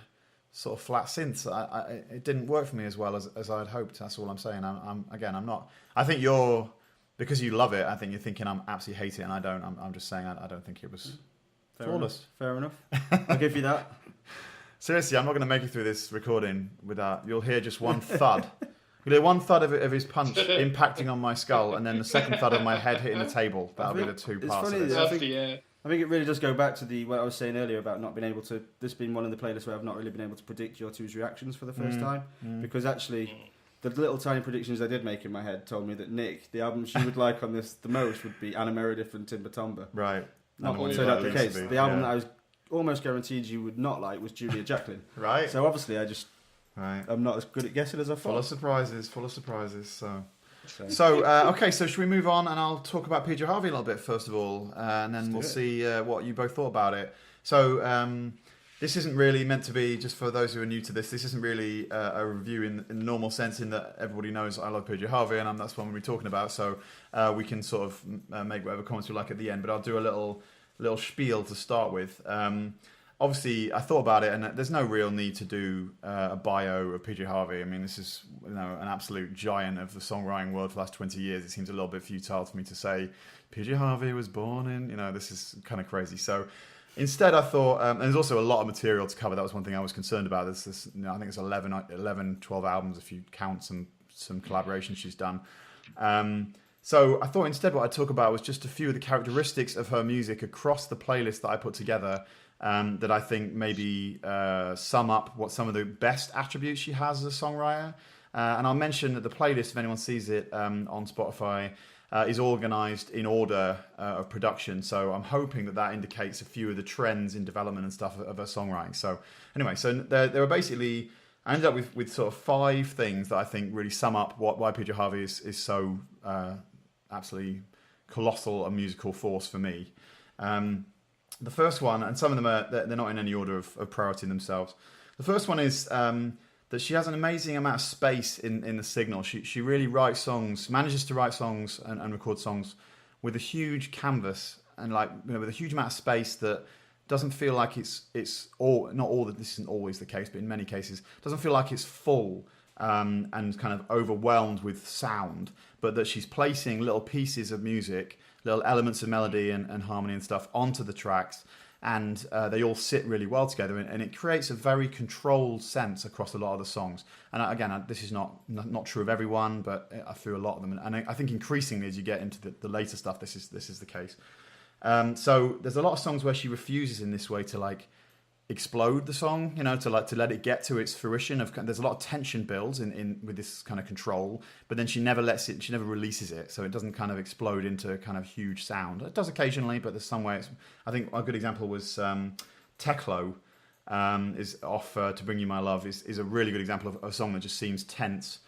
sort of flat synths. It didn't work for me as well as I'd hoped. That's all I'm saying. I'm not. I think because you love it. I think you're thinking I'm absolutely hate it, and I don't. I'm just saying I don't think it was flawless. Fair enough. I'll give you that. Seriously, I'm not going to make it through this recording without. You'll hear just one thud. You'll hear one thud of his punch impacting on my skull, and then the second thud of my head hitting the table. That'll be the two parts of it. I think it really does go back to what I was saying earlier about not being able to. This being one of the playlists where I've not really been able to predict your two's reactions for the first time, because actually, the little tiny predictions I did make in my head told me that Nick, the albums you would like on this the most would be Anna Merideth and Timbre. Right. Not so that's the case. The album that I was almost guaranteed you would not like was Julia Jacklin. Right. So obviously, Right. I'm not as good at guessing as I thought. Full of surprises. So should we move on and I'll talk about PJ Harvey a little bit first of all, and then we'll see what you both thought about it. So this isn't really meant to be, just for those who are new to this isn't really a review in the normal sense, in that everybody knows I love PJ Harvey and that's what we're talking about. So we can sort of make whatever comments we like at the end, but I'll do a little spiel to start with. Obviously, I thought about it, and there's no real need to do a bio of PJ Harvey. I mean, this is an absolute giant of the songwriting world for the last 20 years. It seems a little bit futile for me to say PJ Harvey was born in. This is kind of crazy. So instead, I thought, and there's also a lot of material to cover. That was one thing I was concerned about. I think it's 11, 12 albums if you count some collaborations she's done. So I thought instead what I'd talk about was just a few of the characteristics of her music across the playlist that I put together. That I think maybe sum up what some of the best attributes she has as a songwriter. And I'll mention that the playlist, if anyone sees it on Spotify, is organised in order of production. So I'm hoping that indicates a few of the trends in development and stuff of her songwriting. So anyway, there are basically, I ended up with sort of 5 things that I think really sum up why PJ Harvey is so absolutely colossal a musical force for me. The first one, and some of them they're not in any order of priority themselves. The first one is that she has an amazing amount of space in the signal. She really writes songs, manages to write songs and record songs with a huge canvas and with a huge amount of space that doesn't feel like it's all, not all, that this isn't always the case, but in many cases doesn't feel like it's full and kind of overwhelmed with sound, but that she's placing little pieces of music, little elements of melody and harmony and stuff onto the tracks, and they all sit really well together, and it creates a very controlled sense across a lot of the songs. And again, this is not true of everyone, but through a lot of them, and I think increasingly as you get into the later stuff, this is the case. So there's a lot of songs where she refuses in this way to explode the song, to let it get to its fruition. There's a lot of tension builds in with this kind of control, but then she never releases it, so it doesn't kind of explode into kind of huge sound. It does occasionally, but there's some way. I think a good example was Teklo is off To Bring You My Love is a really good example of a song that just seems tense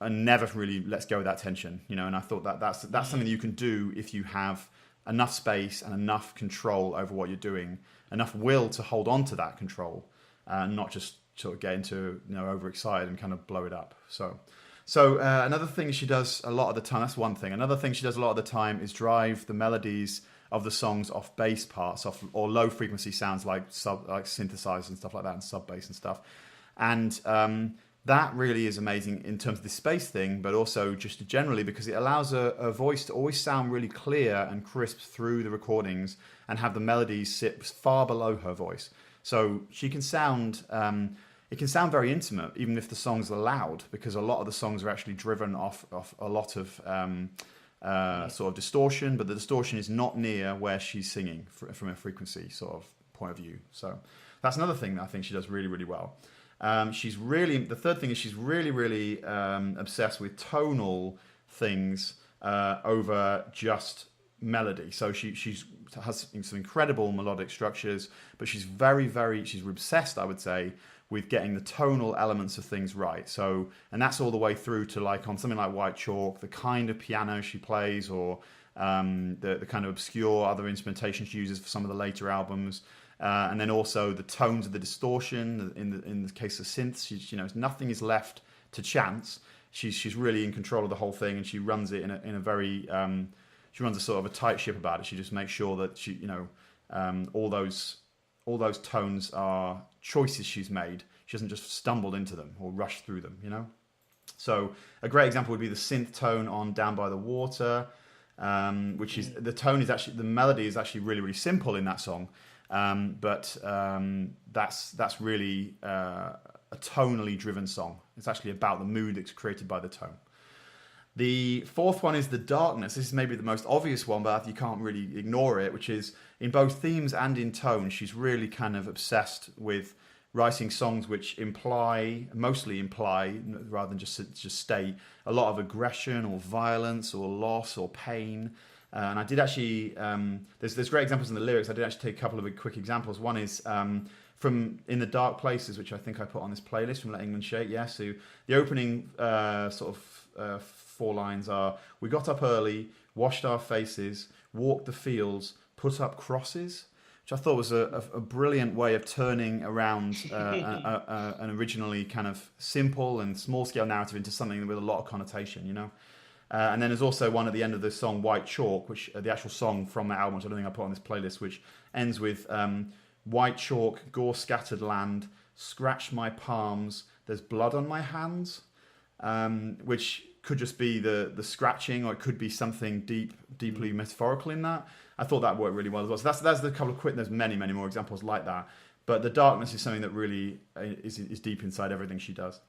and never really lets go of that tension, and I thought that's something that you can do if you have enough space and enough control over what you're doing, enough will to hold on to that control, and not just sort of get into overexcited and kind of blow it up. So another thing she does a lot of the time, that's one thing. Another thing she does a lot of the time is drive the melodies of the songs off bass parts, or low frequency sounds like synthesizers and stuff like that, and sub bass and stuff. And that really is amazing in terms of the space thing, but also just generally because it allows a voice to always sound really clear and crisp through the recordings and have the melodies sit far below her voice. So she can sound, it can sound very intimate, even if the songs are loud, because a lot of the songs are actually driven off a lot of sort of distortion, but the distortion is not near where she's singing from a frequency sort of point of view. So that's another thing that I think she does really, really well. The third thing is she's really, really obsessed with tonal things over just melody. So she has some incredible melodic structures, but she's she's obsessed, I would say, with getting the tonal elements of things right. So, and that's all the way through to on something like White Chalk, the kind of piano she plays, or the kind of obscure other instrumentation she uses for some of the later albums. And then also the tones of the distortion. In the case of synths, nothing is left to chance. She's really in control of the whole thing, and she runs it in a very she runs a sort of a tight ship about it. She just makes sure that all those tones are choices she's made. She hasn't just stumbled into them or rushed through them. So a great example would be the synth tone on Down by the Water, which is the melody is actually really, really simple in that song. But that's really a tonally driven song. It's actually about the mood that's created by the tone. The fourth one is The Darkness. This is maybe the most obvious one, but you can't really ignore it, which is in both themes and in tone. She's really kind of obsessed with writing songs which mostly imply, rather than just state, a lot of aggression or violence or loss or pain. And I did actually, there's great examples in the lyrics. I did actually take a couple of quick examples. One is from In the Dark Places, which I think I put on this playlist, from Let England Shake. Yeah, so the opening four lines are: we got up early, washed our faces, walked the fields, put up crosses, which I thought was a brilliant way of turning around an originally kind of simple and small-scale narrative into something with a lot of connotation, And then there's also one at the end of the song White Chalk, which the actual song from that album, which I don't think I put on this playlist, which ends with white chalk, gore scattered land, scratch my palms, there's blood on my hands, which could just be the scratching, or it could be something deeply metaphorical in that. I thought that worked really well as well. So that's the couple of quick. There's many more examples like that. But The Darkness is something that really is deep inside everything she does.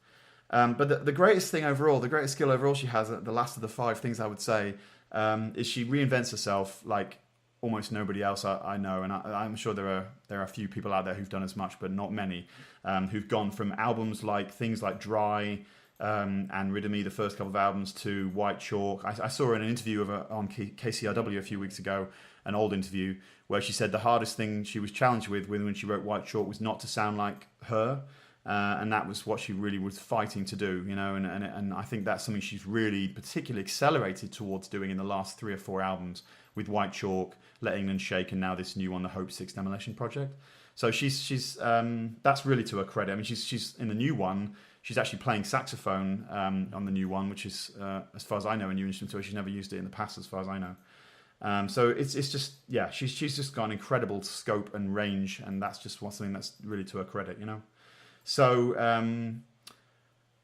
But the greatest thing overall, the greatest skill overall she has, the last of the five things I would say, is she reinvents herself like almost nobody else I know, and I'm sure there are a few people out there who've done as much, but not many, who've gone from albums like things like Dry and Rid of Me, the first couple of albums, to White Chalk. I saw her in an interview on KCRW a few weeks ago, an old interview, where she said the hardest thing she was challenged with when she wrote White Chalk was not to sound like her. And that was what she really was fighting to do, and I think that's something she's really particularly accelerated towards doing in the last 3 or 4 albums with White Chalk, Let England Shake, and now this new one, the Hope 6 Demolition Project. So she's that's really to her credit. I mean, she's in the new one, she's actually playing saxophone on the new one, which is, as far as I know, a new instrument. So she's never used it in the past, as far as I know. So it's just, yeah, she's just got an incredible scope and range, and that's just something that's really to her credit, you know. So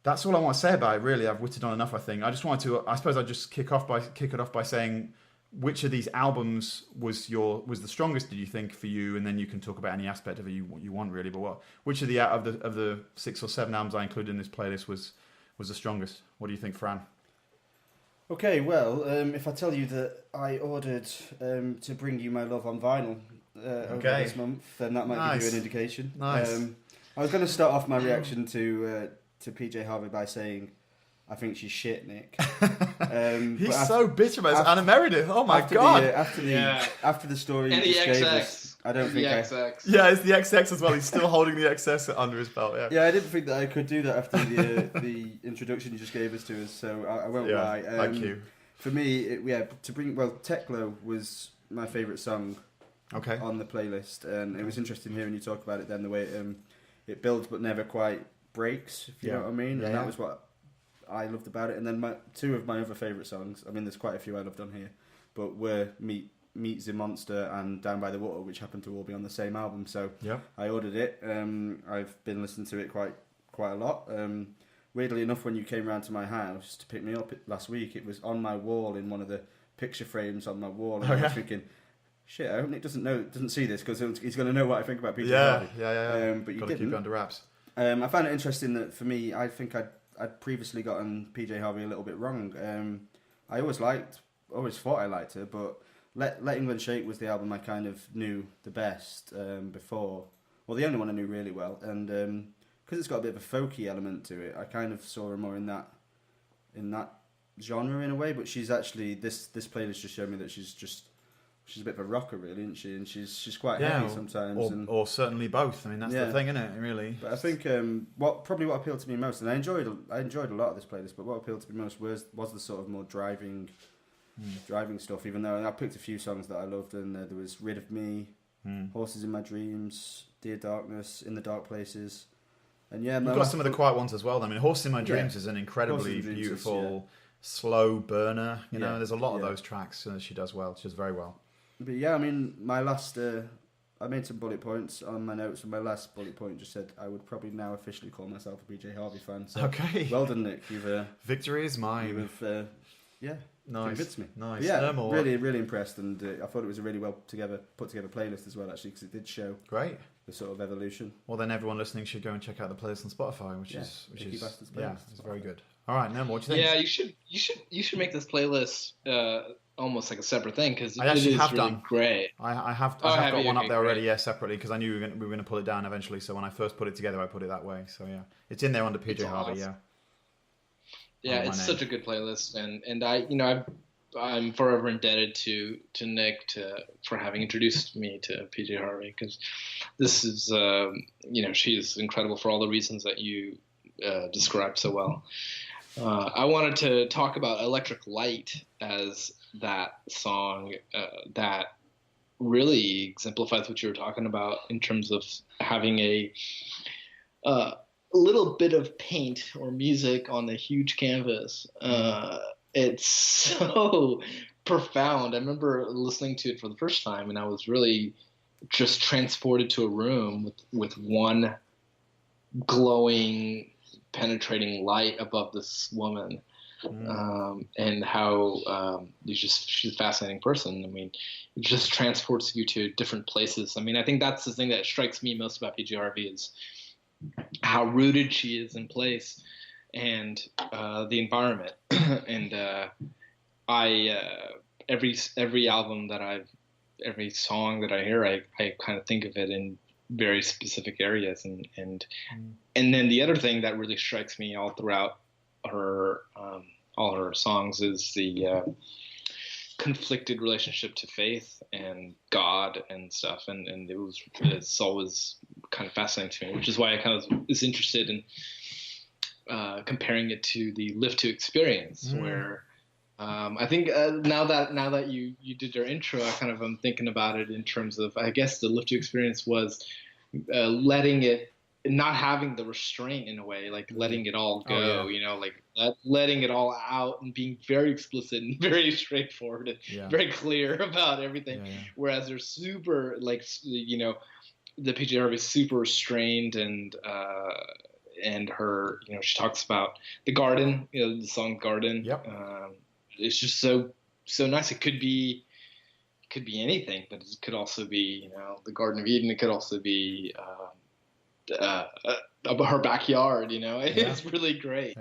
that's all I want to say about it. Really, I've witted on enough. I think I just wanted to. I suppose I'd just kick it off by saying, which of these albums was the strongest? Did you think for you? And then you can talk about any aspect of it you want really. But which of the 6 or 7 albums I included in this playlist was the strongest? What do you think, Fran? Okay, well, if I tell you that I ordered To Bring You My Love on vinyl over this month, then that might give you an indication. Nice. I was going to start off my reaction to PJ Harvey by saying, I think she's shit, Nick. He's so bitter about it. Anna Merideth. Oh my god! After the story and you the just gave us, I don't think Yeah, it's the XX as well. He's still holding the XX under his belt. Yeah. Yeah, I didn't think that I could do that after the introduction you just gave us to us. So I won't lie. Thank you. For me, Teklo was my favourite song. Okay. On the playlist, and it was interesting hearing you talk about it. Then the way it builds but never quite breaks. If you know what I mean. And that was what I loved about it. And then two of my other favourite songs, I mean there's quite a few I loved on here, but were Meet the Monster and Down by the Water, which happened to all be on the same album. So I ordered it. I've been listening to it quite a lot. Weirdly enough, when you came round to my house to pick me up last week, it was on my wall in one of the picture frames on my wall, and I was thinking, shit, I hope Nick doesn't see this, because he's going to know what I think about PJ Harvey. But you didn't. Keep it under wraps. I found it interesting that for me, I think I'd previously gotten PJ Harvey a little bit wrong. I always thought I liked her, but Let England Shake was the album I kind of knew the best before. Well, the only one I knew really well, and because it's got a bit of a folky element to it, I kind of saw her more in that genre in a way. But she's actually this playlist just showed me that she's a bit of a rocker, really, isn't she? And she's quite heavy sometimes, or certainly both. I mean, that's the thing, isn't it? Really. But I think what appealed to me most, and I enjoyed a lot of this playlist, but what appealed to me most was the sort of more driving stuff. Even though I picked a few songs that I loved, and there was Rid of Me, Horses in My Dreams, Dear Darkness, In the Dark Places, and you've got some of the quiet ones as well. I mean, Horses in My Dreams is an incredibly beautiful, slow burner. You know, there's a lot of those tracks she does well. She does very well. But yeah, I mean, my last, I made some bullet points on my notes, and my last bullet point just said I would probably now officially call myself a PJ Harvey fan. So okay. Well done, Nick. Victory is mine. Convinced me. Nice. Yeah, Nirmal. really, really impressed, and I thought it was a really well put together playlist as well, actually, because it did show the sort of evolution. Well, then everyone listening should go and check out the playlist on Spotify, which is it's very good. All right, Nirmal, what do you think? Yeah, you should make this playlist almost like a separate thing, because I actually have really done. Great. I have got one up there already, separately, because I knew we were going to pull it down eventually. So when I first put it together, I put it that way. So yeah, it's in there under PJ Harvey. Awesome. Yeah, it's such a good playlist, and I'm forever indebted to Nick for having introduced me to PJ Harvey, because this is she is incredible for all the reasons that you described so well. I wanted to talk about Electric Light as that song that really exemplifies what you were talking about in terms of having a little bit of paint or music on a huge canvas. It's so profound. I remember listening to it for the first time, and I was really just transported to a room with one glowing, penetrating light above this woman, and how she's a fascinating person. I mean, it just transports you to different places. I mean, I think that's the thing that strikes me most about PJ Harvey is how rooted she is in place and the environment. And every album every song that I hear, I kind of think of it in very specific areas, and then the other thing that really strikes me all throughout her all her songs is the conflicted relationship to faith and God and stuff, and it's always kind of fascinating to me, which is why I kind of was interested in comparing it to the Live to Experience, where I think now that you did your intro, I am thinking about it in terms of, I guess the Live to Experience was letting it not having the restraint in a way, like letting it all go, like letting it all out and being very explicit and very straightforward and very clear about everything. Whereas they're super, like, the PJ Harvey is super restrained, and her, she talks about the garden, the song Garden. It's just so nice. It could be anything, but it could also be, the Garden of Eden. It could also be her backyard. It's really great.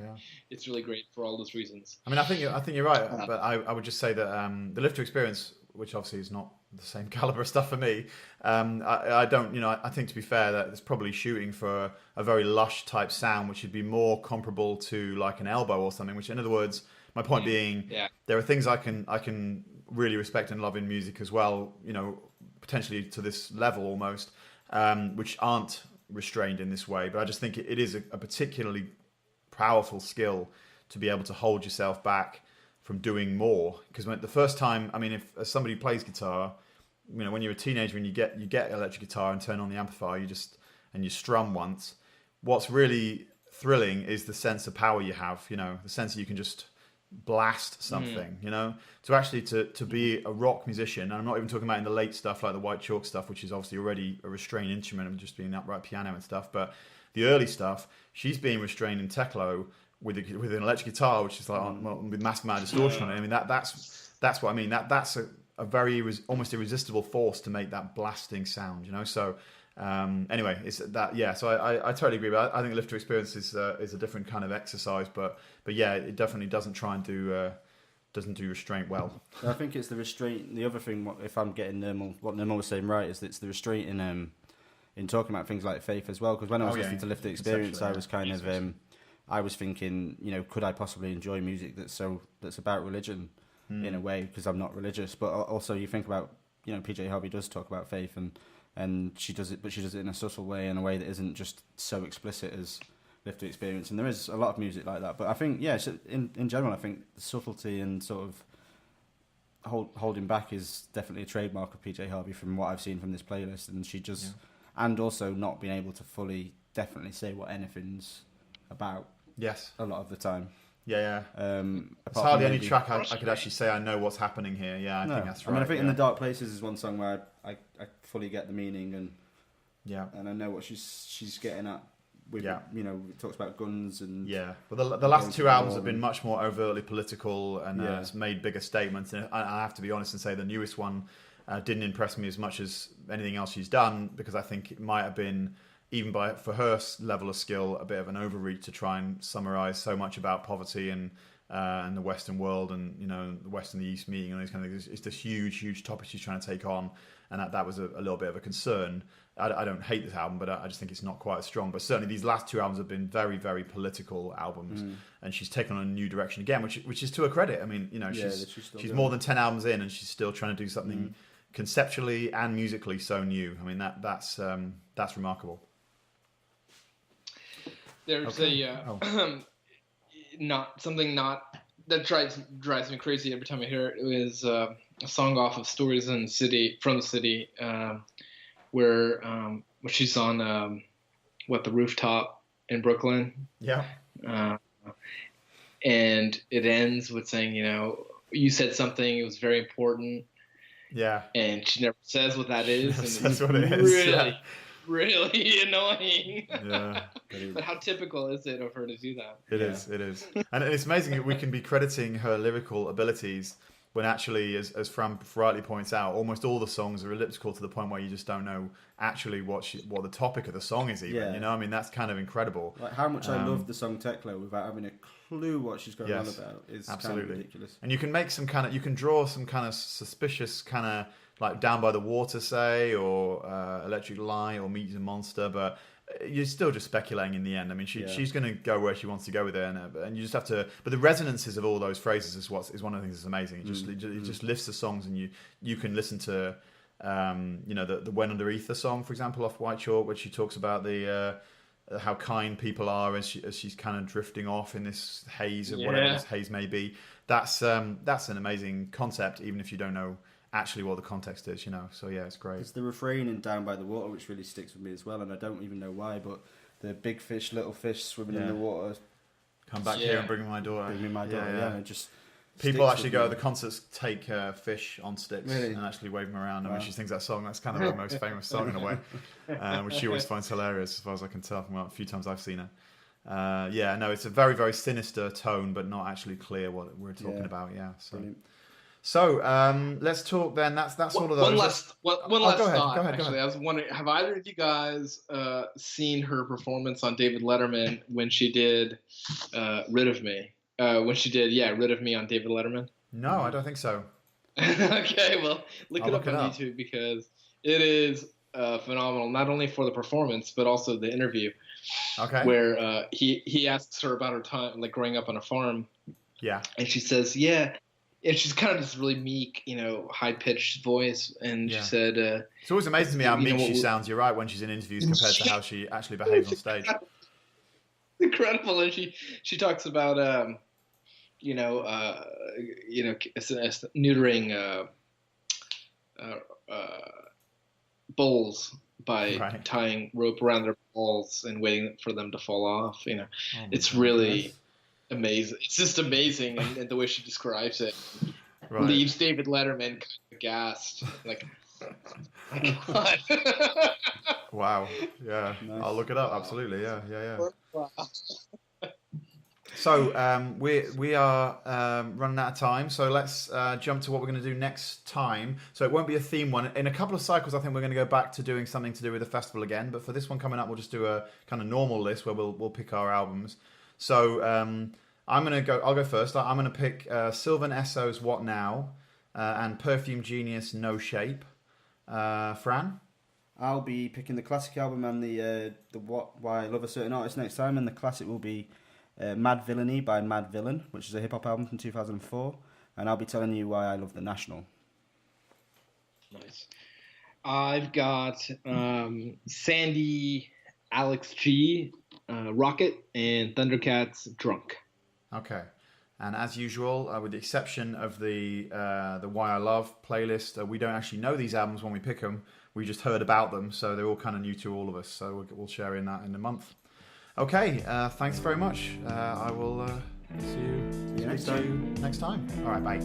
It's really great for all those reasons. I mean, I think you're right, but I would just say that the Lifter experience, which obviously is not the same caliber of stuff for me, I don't, I think, to be fair, that it's probably shooting for a very lush type sound, which would be more comparable to like an Elbow or something. Which, in other words, my point being, there are things I can really respect and love in music as well, potentially to this level almost, which aren't restrained in this way. But I just think it is a particularly powerful skill to be able to hold yourself back from doing more. Because the first time, I mean, if as somebody who plays guitar, when you're a teenager and you get electric guitar and turn on the amplifier, you strum once. What's really thrilling is the sense of power you have. The sense that you can just blast something. To actually to be a rock musician, and I'm not even talking about in the late stuff like the White Chalk stuff, which is obviously already a restrained instrument and just being upright piano and stuff, but the early stuff, she's being restrained in Teklo with an electric guitar, which is like with massive amount of distortion on it. I mean, that's what I mean. That's a very almost irresistible force to make that blasting sound. So anyway, it's that. Yeah, so I totally agree. But I think the Lifter experience is a different kind of exercise. But yeah, it definitely doesn't try and doesn't do restraint well. I think it's the restraint. The other thing, if I'm getting what Nirmal was saying right, is that it's the restraint in talking about things like faith as well. Because when I was listening to Lifter experience, I was kind of I was thinking, could I possibly enjoy music that's about religion in a way, because I'm not religious. But also you think about, PJ Harvey does talk about faith, and she does it, but she does it in a subtle way, in a way that isn't just so explicit as Lifter experience. And there is a lot of music like that. But I think, in general, I think the subtlety and sort of holding back is definitely a trademark of PJ Harvey from what I've seen from this playlist. And she just, and also not being able to fully definitely say what anything's about. Yes. A lot of the time. Yeah. It's hardly any track I could actually say I know what's happening here. Yeah, I think that's right. I mean, I think In the Dark Places is one song where I fully get the meaning and I know what she's getting at. With, it talks about guns and Well, the last two albums have been much more overtly political and has made bigger statements. And I have to be honest and say the newest one didn't impress me as much as anything else she's done, because I think it might have been, even for her level of skill, a bit of an overreach to try and summarize so much about poverty and the Western world and the West and the East meeting and these kind of things. It's this huge topic she's trying to take on, and that was a little bit of a concern. I don't hate this album, but I just think it's not quite as strong. But certainly these last two albums have been very, very political albums, and she's taken on a new direction again, which is to her credit. I mean, she's more than 10 albums in, and she's still trying to do something conceptually and musically so new. I mean, that's remarkable. There's that drives me crazy every time I hear it. It was a song off of Stories from the City, where she's on the rooftop in Brooklyn. Yeah. And it ends with saying, you said something, it was very important. Yeah. And she never says what that is. And that's what it is. Really, really annoying. Yeah. But how typical is it of her to do that? It is. And it's amazing that we can be crediting her lyrical abilities when actually, as Fran rightly points out, almost all the songs are elliptical to the point where you just don't know actually what the topic of the song is even. I mean, that's kind of incredible. Like how much I love the song Teklo without having a clue what she's going on about is absolutely kind of ridiculous. And you can make you can draw some kind of suspicious kind of like Down by the Water, say, or Electric Light, or Meet the Monster, but you're still just speculating in the end. I mean, she's going to go where she wants to go with it, and you just have to. But the resonances of all those phrases is one of the things that's amazing. It just lifts the songs, and you can listen to, the When Under Ether song, for example, off White Chalk, which she talks about the how kind people are as she's kind of drifting off in this haze of whatever this haze may be. That's an amazing concept, even if you don't know actually what the context is, So yeah, it's great. It's the refrain in Down by the Water which really sticks with me as well, and I don't even know why, but the big fish, little fish swimming in the water. Come back here and bring me my daughter. Bring me my daughter. Yeah, and just people actually go to the concerts, take fish on sticks Really? and actually wave them around. And when she sings that song, that's kind of her most famous song in a way, which she always finds hilarious, as far as I can tell from a few times I've seen her. It's a very, very sinister tone, but not actually clear what we're talking about. Yeah, so. Brilliant. So let's talk then. That's all of those. One last go thought. Ahead. I was wondering, have either of you guys seen her performance on David Letterman when she did "Rid of Me"? When she did, "Rid of Me" on David Letterman. No, I don't think so. Okay, well, look it up on YouTube because it is phenomenal. Not only for the performance, but also the interview. Okay. Where he asks her about her time, like growing up on a farm. Yeah. And she says, yeah. And she's kind of this really meek, high-pitched voice. And she said... it's always amazing to me how meek she sounds. You're right, when she's in interviews compared to how she actually behaves on stage. Incredible. And she talks about, neutering bulls by tying rope around their balls and waiting for them to fall off. It's really... amazing. It's just amazing, and the way she describes it leaves David Letterman kind of aghast. Like, my God. Wow. Yeah. Nice. I'll look it up. Absolutely. Yeah. Wow. So we are running out of time. So let's jump to what we're going to do next time. So it won't be a theme one. In a couple of cycles, I think we're going to go back to doing something to do with the festival again. But for this one coming up, we'll just do a kind of normal list where we'll pick our albums. So I'll go first. I'm going to pick Sylvan Esso's What Now and Perfume Genius No Shape. Fran? I'll be picking the classic album and the Why I Love a Certain Artist next time, and the classic will be Mad Villainy by Mad Villain, which is a hip-hop album from 2004, and I'll be telling you why I love The National. Nice. I've got Sandy, Alex G, Rocket, and Thundercats Drunk. Okay. And as usual, with the exception of the Why I Love playlist, we don't actually know these albums when we pick them. We just heard about them, so they're all kind of new to all of us. So we'll share in that in a month. Okay, thanks very much. I will see you next time. All right, bye.